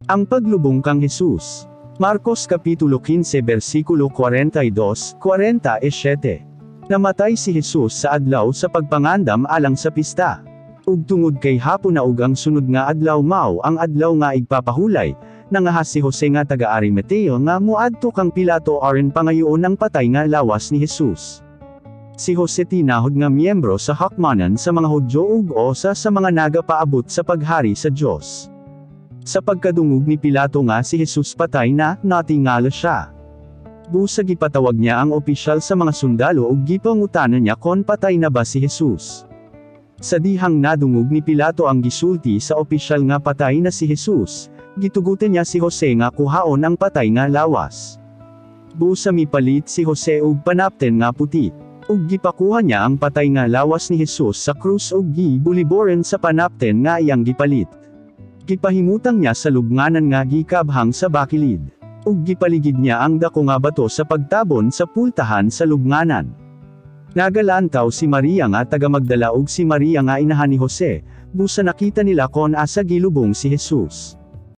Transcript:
Ang paglubong kang Jesus. Marcos Kapitulo 15 versikulo 42-47. Namatay si Jesus sa adlaw sa pagpangandam alang sa pista. Ug tungod kay hapon na ug ang sunod nga adlaw mao ang adlaw nga igpapahulay, nangahas si Jose nga taga Arimatea nga muadto kang Pilato aron pangayoon ang patay nga lawas ni Jesus. Si Jose tinahod nga miyembro sa hakmanan sa mga Hudyo ug usa sa mga nagapaabot sa paghari sa Dios. Sa pagkadungog ni Pilato nga si Jesus patay na, natingala siya. Busa gipatawag niya ang opisyal sa mga sundalo ug gipangutanan niya kon patay na ba si Jesus. Sa dihang nadungog ni Pilato ang gisulti sa opisyal nga patay na si Jesus, gitugutan niya si Jose nga kuhaon ang patay nga lawas. Busa mipalit si Jose og panapten nga puti, ug gipakuha niya ang patay nga lawas ni Jesus sa krus ug gibuliboren sa panapten nga iyang gipalit. Gipahimutang niya sa lubnganan nga gikabhang sa bakilid, ug gipaligid niya ang dako nga bato sa pagtabon sa pultahan sa lubnganan. Nagalantaw si Maria nga taga Magdala ug si Maria nga inahan ni Jose, busa nakita nila kon asa gilubong si Jesus.